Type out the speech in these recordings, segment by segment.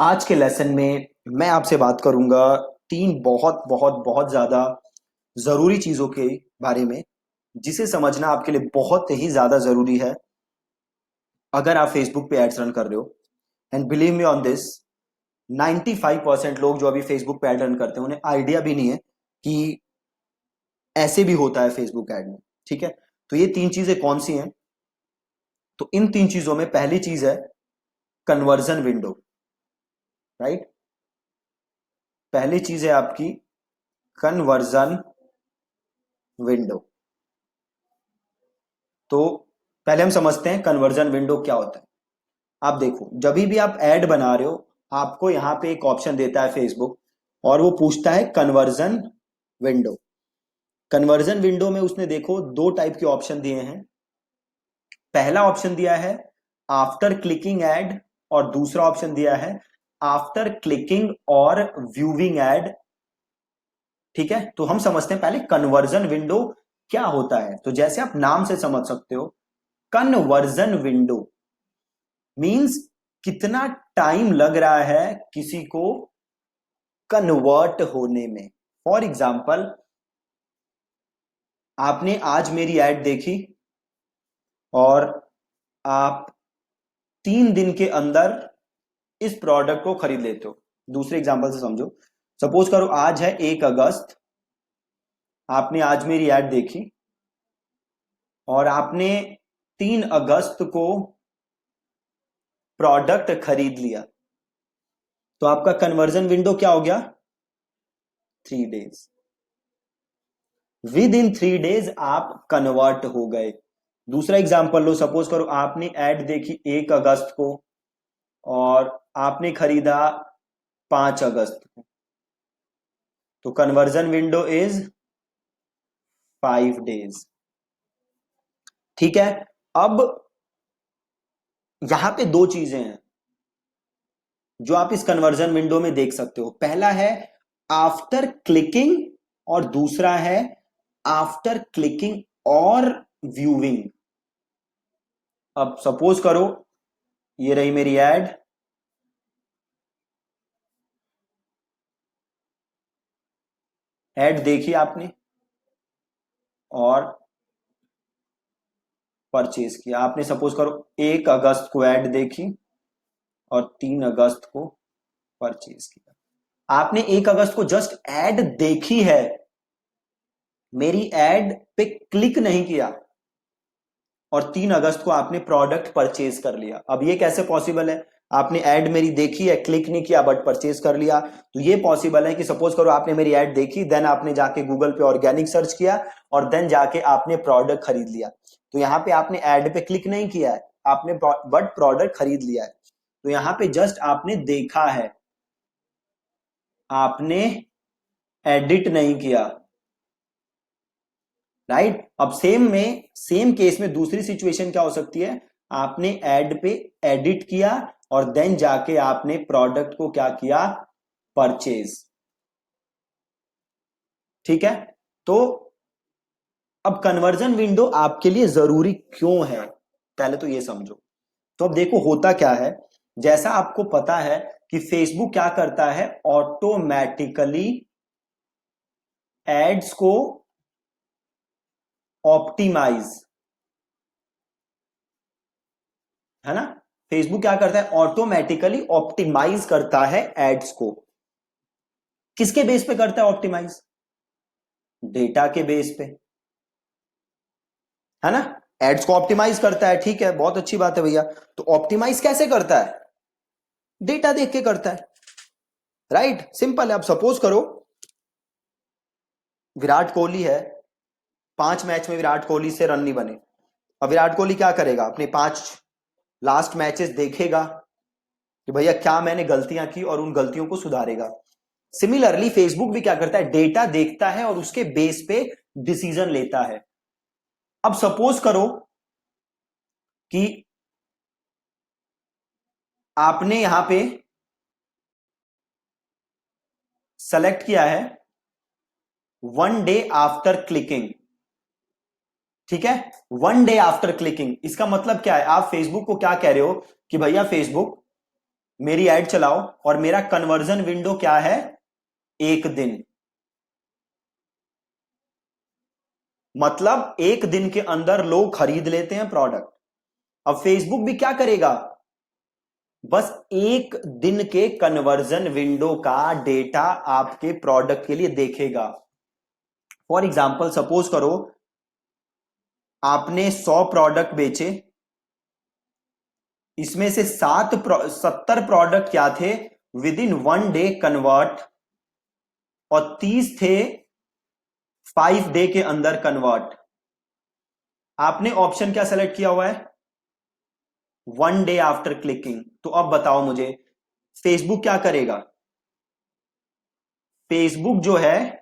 आज के लेसन में मैं आपसे बात करूंगा तीन बहुत बहुत बहुत ज्यादा जरूरी चीजों के बारे में जिसे समझना आपके लिए बहुत ही ज्यादा जरूरी है अगर आप फेसबुक पे एड्स रन कर रहे हो। And believe me on this, 95% लोग जो अभी फेसबुक पे एड रन करते हैं उन्हें आइडिया भी नहीं है कि ऐसे भी होता है फेसबुक एड में। ठीक है, तो ये तीन चीजें कौन सी हैं? तो इन तीन चीजों में पहली चीज है कन्वर्जन विंडो। राइट, पहली चीज है आपकी कन्वर्जन विंडो। तो पहले हम समझते हैं कन्वर्जन विंडो क्या होता है। आप देखो, जब भी आप ऐड बना रहे हो आपको यहां पे एक ऑप्शन देता है फेसबुक और वो पूछता है कन्वर्जन विंडो। कन्वर्जन विंडो में उसने देखो दो टाइप के ऑप्शन दिए हैं। पहला ऑप्शन दिया है आफ्टर क्लिकिंग एड और दूसरा ऑप्शन दिया है आफ्टर क्लिकिंग और व्यूइंग एड। ठीक है, तो हम समझते हैं पहले कन्वर्जन विंडो क्या होता है। तो जैसे आप नाम से समझ सकते हो, कन्वर्जन विंडो मींस कितना टाइम लग रहा है किसी को कन्वर्ट होने में। फॉर एग्जाम्पल, आपने आज मेरी एड देखी और आप 3 दिन के अंदर इस प्रोडक्ट को खरीद लेते हो। दूसरे एग्जाम्पल से समझो, सपोज करो आज है 1 अगस्त, आपने आज मेरी एड देखी और आपने 3 अगस्त को प्रोडक्ट खरीद लिया। तो आपका कन्वर्जन विंडो क्या हो गया? 3 डेज। विद इन 3 डेज आप कन्वर्ट हो गए। दूसरा एग्जांपल लो, सपोज करो आपने ऐड देखी 1 अगस्त को और आपने खरीदा 5 अगस्त को। तो कन्वर्जन विंडो इज 5 डेज। ठीक है, अब यहां पे दो चीजें हैं जो आप इस कन्वर्जन विंडो में देख सकते हो। पहला है आफ्टर क्लिकिंग और दूसरा है आफ्टर क्लिकिंग और व्यूइंग। अब सपोज करो ये रही मेरी एड, एड देखी आपने और परचेज किया। आपने सपोज करो 1 अगस्त को ऐड देखी और 3 अगस्त को परचेज किया। आपने 1 अगस्त को जस्ट ऐड देखी है, मेरी ऐड पे क्लिक नहीं किया और 3 अगस्त को आपने प्रोडक्ट परचेज कर लिया। अब ये कैसे पॉसिबल है? आपने ऐड मेरी देखी है, क्लिक नहीं किया बट परचेज कर लिया। तो ये पॉसिबल है कि सपोज करो आपने मेरी ऐड देखी, देन आपने जाके गूगल पे ऑर्गेनिक सर्च किया और देन जाके आपने प्रोडक्ट खरीद लिया। तो यहाँ पे आपने ऐड पे क्लिक नहीं किया है, आपने बट प्रोडक्ट खरीद लिया है। तो यहाँ पे जस्ट आपने देखा है, आपने एडिट नहीं किया। राइट, अब सेम केस में दूसरी सिचुएशन क्या हो सकती है? आपने एड पे एडिट किया और देन जाके आपने प्रोडक्ट को क्या किया? परचेज। ठीक है, तो अब कन्वर्जन विंडो आपके लिए जरूरी क्यों है, पहले तो ये समझो। तो अब देखो होता क्या है, जैसा आपको पता है कि फेसबुक क्या करता है, ऑटोमेटिकली एड्स को ऑप्टिमाइज, है ना। फेसबुक क्या करता है? ऑटोमेटिकली ऑप्टिमाइज करता है एड्स को। किसके बेस पे करता है ऑप्टिमाइज? डेटा के बेस पे, है ना। एड्स को ऑप्टिमाइज करता है, ठीक है, बहुत अच्छी बात है भैया। तो ऑप्टिमाइज कैसे करता है? डेटा देख के करता है। राइट, सिंपल है। अब सपोज करो विराट कोहली है, 5 मैच में विराट कोहली से रन नहीं बने। अब विराट कोहली क्या करेगा? अपने 5 लास्ट मैचेस देखेगा कि भैया क्या मैंने गलतियां की और उन गलतियों को सुधारेगा। सिमिलरली फेसबुक भी क्या करता है? डेटा देखता है और उसके बेस पे डिसीजन लेता है। अब सपोज करो कि आपने यहां पे सेलेक्ट किया है 1 डे आफ्टर क्लिकिंग। ठीक है, 1 डे आफ्टर क्लिकिंग, इसका मतलब क्या है? आप फेसबुक को क्या कह रहे हो कि भैया फेसबुक मेरी एड चलाओ और मेरा कन्वर्जन विंडो क्या है, 1 दिन। मतलब 1 दिन के अंदर लोग खरीद लेते हैं प्रोडक्ट। अब फेसबुक भी क्या करेगा, बस 1 दिन के कन्वर्जन विंडो का डेटा आपके प्रोडक्ट के लिए देखेगा। फॉर एग्जाम्पल सपोज करो आपने 100 प्रोडक्ट बेचे, इसमें से 70 प्रोडक्ट क्या थे, विद इन 1 डे कन्वर्ट, और 30 थे 5 डे के अंदर कन्वर्ट। आपने ऑप्शन क्या सेलेक्ट किया हुआ है, 1 डे आफ्टर क्लिकिंग। तो अब बताओ मुझे फेसबुक क्या करेगा, फेसबुक जो है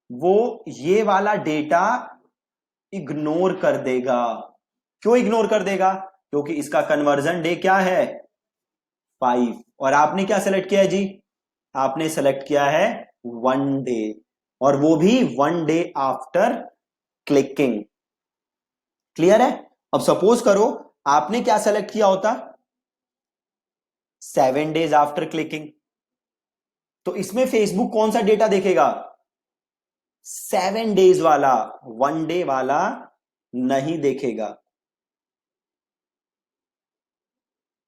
वो ये वाला डेटा इग्नोर कर देगा। क्यों इग्नोर कर देगा, क्योंकि इसका कन्वर्जन डे क्या है, 5। और आपने क्या सेलेक्ट किया है जी, आपने सेलेक्ट किया है 1 डे, और वो भी 1 डे आफ्टर क्लिकिंग। क्लियर है। अब सपोज करो आपने क्या सेलेक्ट किया होता, 7 डेज आफ्टर क्लिकिंग, तो इसमें फेसबुक कौन सा डेटा देखेगा, 7 डेज वाला, 1 डे वाला नहीं देखेगा।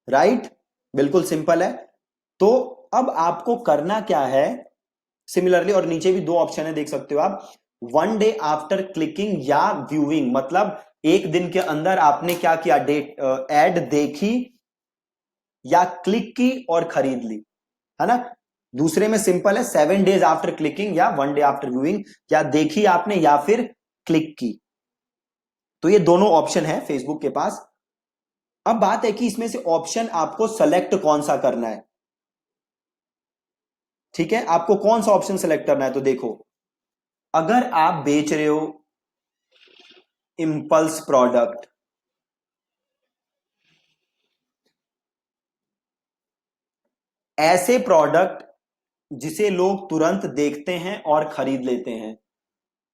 राइट, बिल्कुल सिंपल है। तो अब आपको करना क्या है, सिमिलरली, और नीचे भी 2 ऑप्शन है देख सकते हो आप, 1 डे आफ्टर क्लिकिंग या व्यूइंग, मतलब 1 दिन के अंदर आपने क्या किया, डेट एड देखी या क्लिक की और खरीद ली, है ना। दूसरे में सिंपल है, 7 डेज आफ्टर क्लिकिंग या 1 डे आफ्टर व्यूइंग, या देखी आपने या फिर क्लिक की। तो ये दोनों ऑप्शन है फेसबुक के पास। अब बात है कि इसमें से ऑप्शन आपको सेलेक्ट कौन सा करना है। ठीक है, आपको कौन सा ऑप्शन सेलेक्ट करना है, तो देखो अगर आप बेच रहे हो इंपल्स प्रोडक्ट, ऐसे प्रोडक्ट जिसे लोग तुरंत देखते हैं और खरीद लेते हैं,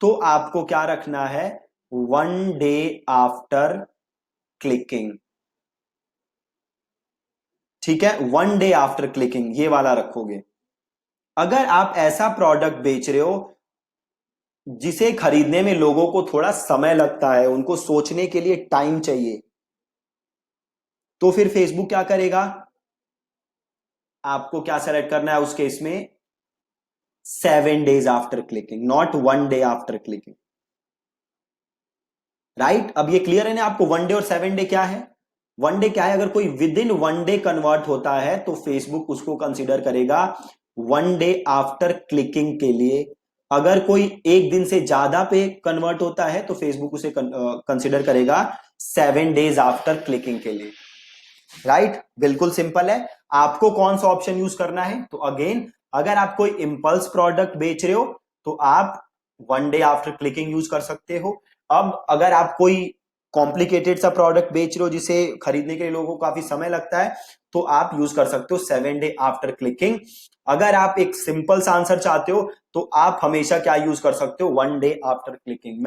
तो आपको क्या रखना है, 1 डे आफ्टर क्लिकिंग। ठीक है, 1 डे आफ्टर क्लिकिंग ये वाला रखोगे। अगर आप ऐसा प्रोडक्ट बेच रहे हो जिसे खरीदने में लोगों को थोड़ा समय लगता है, उनको सोचने के लिए टाइम चाहिए, तो फिर फेसबुक क्या करेगा, आपको क्या सेलेक्ट करना है उस केस में, 7 days after clicking, not 1 day after clicking. Right, अब ये क्लियर है ना आपको, 1 डे और 7 डे क्या है। 1 डे क्या है, अगर कोई विद इन 1 डे कन्वर्ट होता है तो फेसबुक उसको कंसीडर करेगा 1 डे आफ्टर क्लिकिंग के लिए। अगर कोई 1 दिन से ज्यादा पे कन्वर्ट होता है तो फेसबुक उसे कंसीडर करेगा 7 डेज आफ्टर क्लिकिंग के लिए। राइट, बिल्कुल सिंपल है। आपको कौन सा ऑप्शन यूज करना है, तो अगेन अगर आप कोई इंपल्स प्रोडक्ट बेच रहे हो तो आप 1 डे आफ्टर क्लिकिंग यूज कर सकते हो। अब अगर आप कोई कॉम्प्लिकेटेड सा प्रोडक्ट बेच रहे हो जिसे खरीदने के लिए लोगों को काफी समय लगता है, तो आप यूज कर सकते हो 7 डे आफ्टर क्लिकिंग। अगर आप एक सिंपल सा आंसर चाहते हो तो आप हमेशा क्या यूज कर सकते हो, 1 डे आफ्टर क्लिकिंग।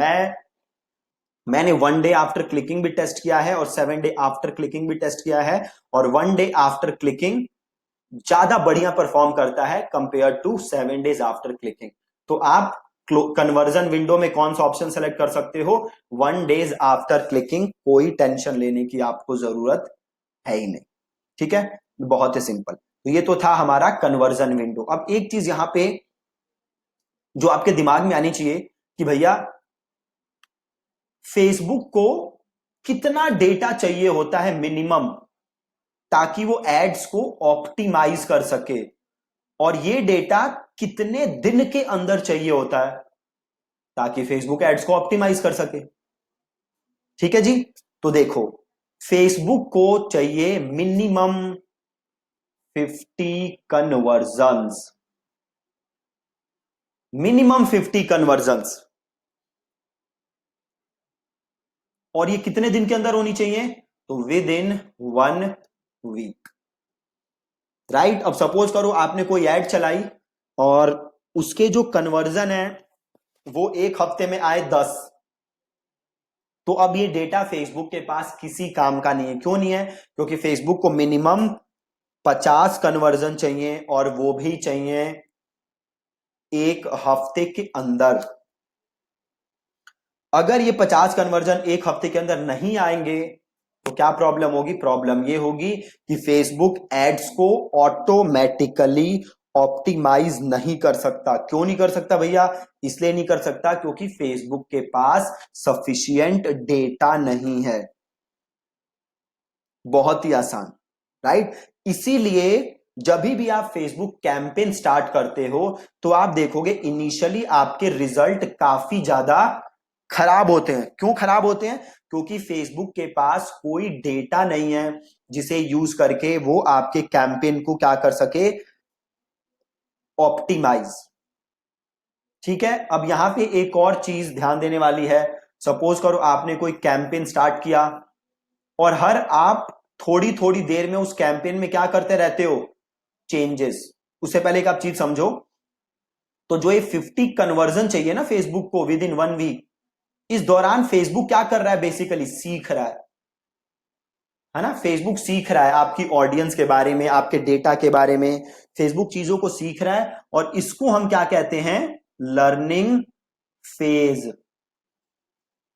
मैंने 1 डे आफ्टर क्लिकिंग भी टेस्ट किया है और 7 डे आफ्टर क्लिकिंग भी टेस्ट किया है, और 1 डे आफ्टर क्लिकिंग ज्यादा बढ़िया परफॉर्म करता है compare to 7 days after clicking. तो आप कन्वर्जन विंडो में कौन सा ऑप्शन सेलेक्ट कर सकते हो, 1 डेज आफ्टर क्लिकिंग, कोई टेंशन लेने की आपको जरूरत है ही नहीं। ठीक है, बहुत ही सिंपल। तो ये तो था हमारा कन्वर्जन विंडो। अब एक चीज यहां पे जो आपके दिमाग में आनी चाहिए कि भैया फेसबुक को कितना डेटा चाहिए होता है मिनिमम, ताकि वो एड्स को ऑप्टिमाइज कर सके, और ये डेटा कितने दिन के अंदर चाहिए होता है ताकि फेसबुक एड्स को ऑप्टिमाइज कर सके। ठीक है जी, तो देखो फेसबुक को चाहिए मिनिमम 50 कन्वर्जन्स, मिनिमम 50 कन्वर्जन्स, और ये कितने दिन के अंदर होनी चाहिए, तो विद इन 1 वीक। राइट, अब सपोज करो आपने कोई ऐड चलाई और उसके जो कन्वर्जन है वो 1 हफ्ते में आए 10, तो अब ये डेटा फेसबुक के पास किसी काम का नहीं है। क्यों नहीं है, क्योंकि फेसबुक को मिनिमम 50 कन्वर्जन चाहिए और वो भी चाहिए एक हफ्ते के अंदर। अगर ये 50 कन्वर्जन एक हफ्ते के अंदर नहीं आएंगे तो क्या प्रॉब्लम होगी? प्रॉब्लम ये होगी कि फेसबुक एड्स को ऑटोमेटिकली ऑप्टिमाइज नहीं कर सकता। क्यों नहीं कर सकता भैया? इसलिए नहीं कर सकता क्योंकि फेसबुक के पास सफिशिएंट डेटा नहीं है। बहुत ही आसान, राइट? इसीलिए जब भी आप फेसबुक कैंपेन स्टार्ट करते हो तो आप देखोगे इनिशियली आपके रिजल्ट काफी ज्यादा खराब होते हैं। क्यों खराब होते हैं? क्योंकि फेसबुक के पास कोई डेटा नहीं है जिसे यूज करके वो आपके कैंपेन को क्या कर सके? ऑप्टिमाइज। ठीक है, अब यहां पे एक और चीज ध्यान देने वाली है। सपोज करो आपने कोई कैंपेन स्टार्ट किया और हर आप थोड़ी थोड़ी देर में उस कैंपेन में क्या करते रहते हो? चेंजेस। उससे पहले एक आप चीज समझो, तो जो ये 50 कन्वर्जन चाहिए ना फेसबुक को विद इन 1 वीक, इस दौरान फेसबुक क्या कर रहा है? बेसिकली सीख रहा है ना? फेसबुक सीख रहा है आपकी ऑडियंस के बारे में, आपके डेटा के बारे में। फेसबुक चीजों को सीख रहा है और इसको हम क्या कहते हैं? Learning phase.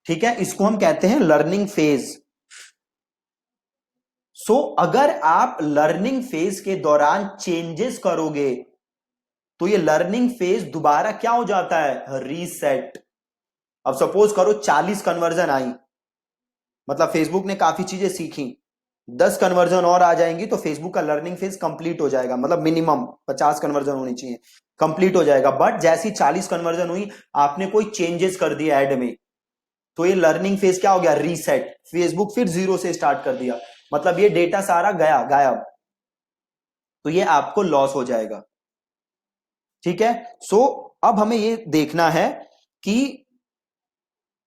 ठीक है, इसको हम कहते हैं लर्निंग फेज। अगर आप लर्निंग फेज के दौरान चेंजेस करोगे तो ये लर्निंग फेज दोबारा क्या हो जाता है? रीसेट। अब सपोज करो 40 कन्वर्जन आई, मतलब फेसबुक ने काफी चीजें सीखी, 10 कन्वर्जन और आ जाएंगी तो फेसबुक का लर्निंग फेज कंप्लीट हो जाएगा। मतलब मिनिमम 50 कन्वर्जन होनी चाहिए, कंप्लीट हो जाएगा। बट जैसी 40 कन्वर्जन हुई, आपने कोई चेंजेस कर दिया ऐड में, तो ये लर्निंग फेज क्या हो गया? रीसेट। फेसबुक फिर जीरो से स्टार्ट कर दिया, मतलब ये डेटा सारा गया, गायब। तो ये आपको लॉस हो जाएगा। ठीक है, अब हमें ये देखना है कि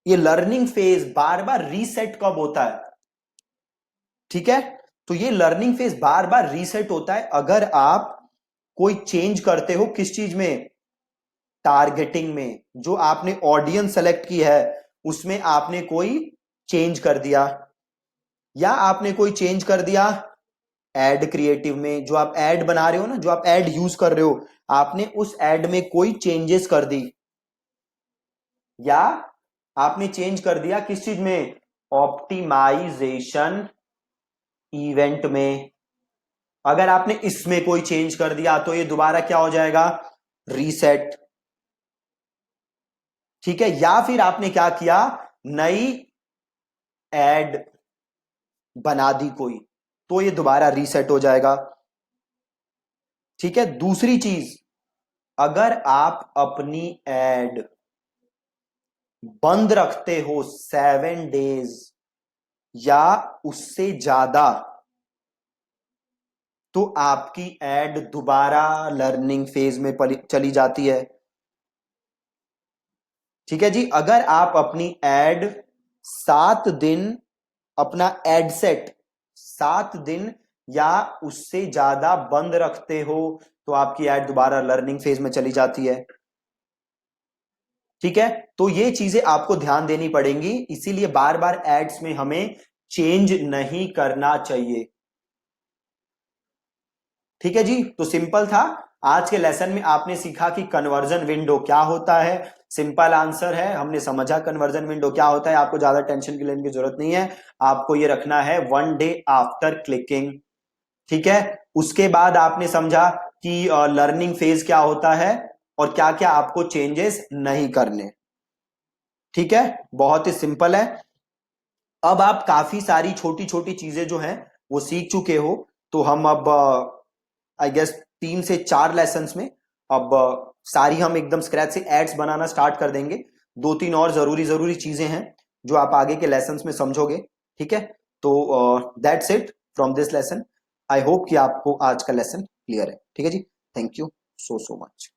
ये लर्निंग फेज बार बार रीसेट कब होता है। ठीक है, तो ये लर्निंग फेज बार बार रीसेट होता है अगर आप कोई चेंज करते हो। किस चीज में? टारगेटिंग में। जो आपने ऑडियंस सेलेक्ट की है उसमें आपने कोई चेंज कर दिया, या आपने कोई चेंज कर दिया एड क्रिएटिव में। जो आप एड बना रहे हो ना, जो आप एड यूज कर रहे हो, आपने उस एड में कोई चेंजेस कर दी, या आपने चेंज कर दिया किस चीज में? ऑप्टिमाइजेशन इवेंट में। अगर आपने इसमें कोई चेंज कर दिया तो ये दोबारा क्या हो जाएगा? रीसेट। ठीक है, या फिर आपने क्या किया? नई एड बना दी कोई, तो ये दोबारा रीसेट हो जाएगा। ठीक है, दूसरी चीज, अगर आप अपनी एड बंद रखते हो 7 डेज या उससे ज्यादा, तो आपकी एड दोबारा लर्निंग फेज में चली जाती है। ठीक है जी, अगर आप अपनी एड 7 दिन, अपना एड सेट 7 दिन या उससे ज्यादा बंद रखते हो तो आपकी एड दोबारा लर्निंग फेज में चली जाती है। ठीक है, तो ये चीजें आपको ध्यान देनी पड़ेंगी, इसीलिए बार बार एड्स में हमें चेंज नहीं करना चाहिए। ठीक है जी, तो सिंपल था। आज के लेसन में आपने सीखा कि कन्वर्जन विंडो क्या होता है। सिंपल आंसर है, हमने समझा कन्वर्जन विंडो क्या होता है। आपको ज्यादा टेंशन की लेने की जरूरत नहीं है, आपको ये रखना है 1 डे आफ्टर क्लिकिंग। ठीक है, उसके बाद आपने समझा कि लर्निंग फेज क्या होता है और क्या क्या आपको चेंजेस नहीं करने। ठीक है, बहुत ही सिंपल है। अब आप काफी सारी छोटी छोटी चीजें जो हैं वो सीख चुके हो, तो हम अब आई गेस 3 से 4 लेसन्स में अब सारी हम एकदम स्क्रैच से एड्स बनाना स्टार्ट कर देंगे। 2-3 और जरूरी जरूरी चीजें हैं जो आप आगे के लेसन्स में समझोगे। ठीक है, तो that's it from this lesson. I hope कि आपको आज का लेसन क्लियर है। ठीक है जी, थैंक यू सो मच।